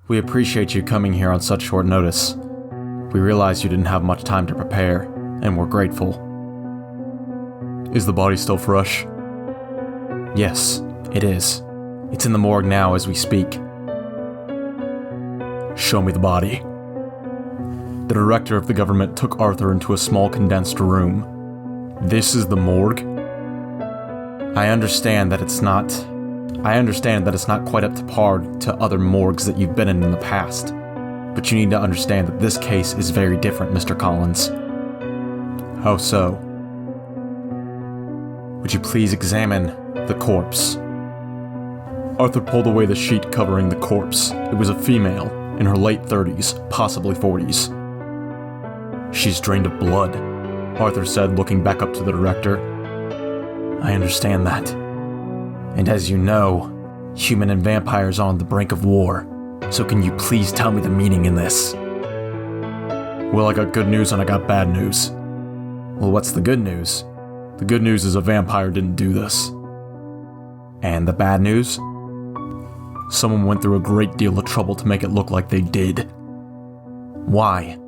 We appreciate you coming here on such short notice. We realize you didn't have much time to prepare, and we're grateful. Is the body still fresh? Yes, it is. It's in the morgue now as we speak. Show me the body. The director of the government took Arthur into a small condensed room. This is the morgue? I understand that it's not quite up to par to other morgues that you've been in the past. But you need to understand that this case is very different, Mr. Collins. How so? Would you please examine the corpse? Arthur pulled away the sheet covering the corpse. It was a female, in her late 30s, possibly 40s. She's drained of blood, Arthur said, looking back up to the director. I understand that. And as you know, human and vampires are on the brink of war. So can you please tell me the meaning in this? Well, I got good news and I got bad news. Well, what's the good news? The good news is a vampire didn't do this. And the bad news? Someone went through a great deal of trouble to make it look like they did. Why?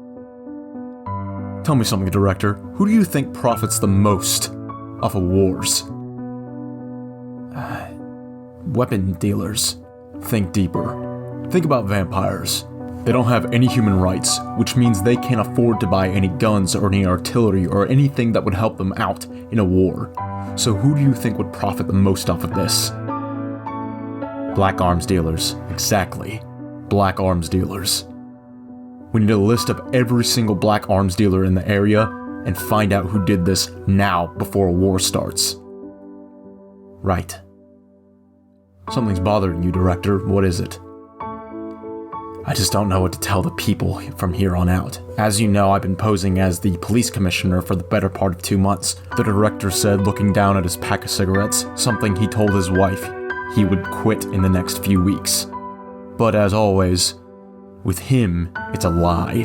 Tell me something, director. Who do you think profits the most off of wars? Weapon dealers. Think deeper. Think about vampires. They don't have any human rights, which means they can't afford to buy any guns or any artillery or anything that would help them out in a war. So who do you think would profit the most off of this? Black arms dealers. Exactly. Black arms dealers. We need a list of every single black arms dealer in the area and find out who did this now before a war starts. Right. Something's bothering you, Director. What is it? I just don't know what to tell the people from here on out. As you know, I've been posing as the police commissioner for the better part of 2 months, the director said, looking down at his pack of cigarettes, something he told his wife he would quit in the next few weeks. But as always, with him, it's a lie.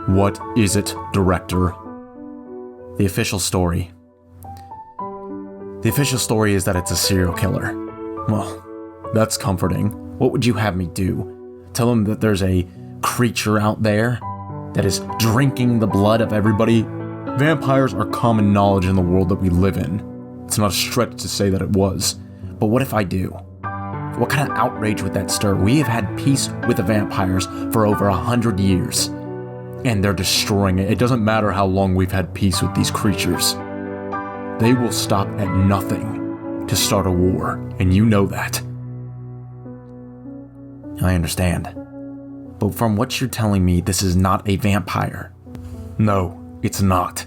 What is it, Director? The official story. The official story is that it's a serial killer. Well, that's comforting. What would you have me do? Tell him that there's a creature out there that is drinking the blood of everybody? Vampires are common knowledge in the world that we live in. It's not a stretch to say that it was. But what if I do? What kind of outrage would that stir? We have had peace with the vampires for over 100 years. And they're destroying it. It doesn't matter how long we've had peace with these creatures. They will stop at nothing to start a war, and you know that. I understand. But from what you're telling me, this is not a vampire. No, it's not,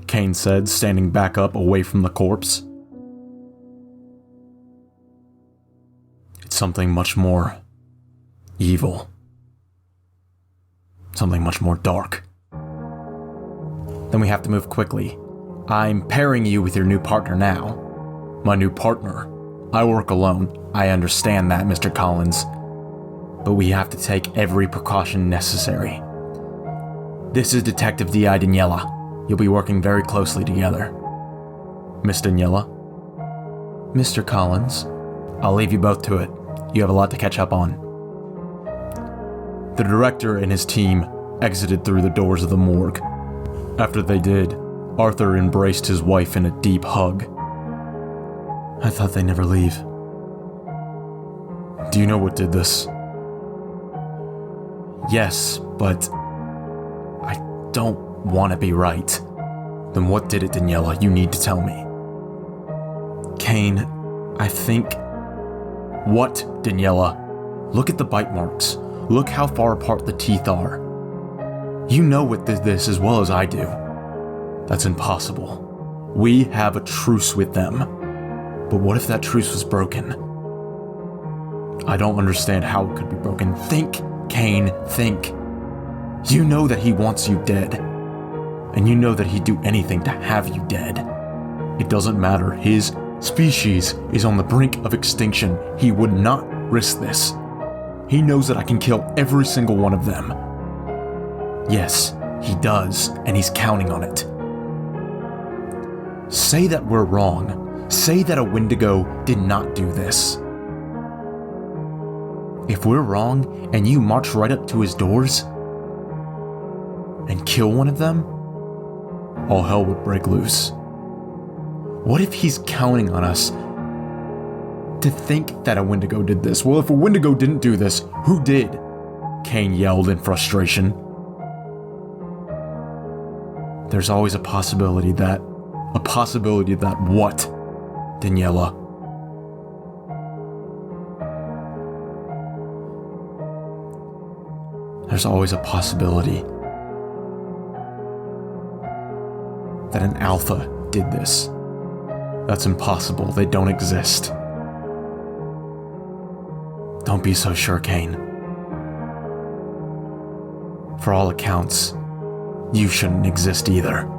Kane said, standing back up away from the corpse. It's something much more evil. Something much more dark. Then we have to move quickly. I'm pairing you with your new partner now. My new partner? I work alone. I understand that, Mr. Collins. But we have to take every precaution necessary. This is Detective D.I. Daniela. You'll be working very closely together. Miss Daniela? Mr. Collins? I'll leave you both to it. You have a lot to catch up on. The director and his team exited through the doors of the morgue. After they did, Arthur embraced his wife in a deep hug. I thought they'd never leave. Do you know what did this? Yes, but I don't want to be right. Then what did it, Daniela? You need to tell me. Kane, I think... What, Daniela? Look at the bite marks. Look how far apart the teeth are. You know what did this as well as I do. That's impossible. We have a truce with them. But what if that truce was broken? I don't understand how it could be broken. Think, Kane, think. You know that he wants you dead. And you know that he'd do anything to have you dead. It doesn't matter. His species is on the brink of extinction. He would not risk this. He knows that I can kill every single one of them. Yes, he does, and he's counting on it. Say that we're wrong. Say that a Wendigo did not do this. If we're wrong and you march right up to his doors and kill one of them, all hell would break loose. What if he's counting on us to think that a Wendigo did this? Well, if a Wendigo didn't do this, who did? Cain yelled in frustration. There's always a possibility that what, Daniela? There's always a possibility that an alpha did this. That's impossible. They don't exist. Don't be so sure, Cain. For all accounts, you shouldn't exist either.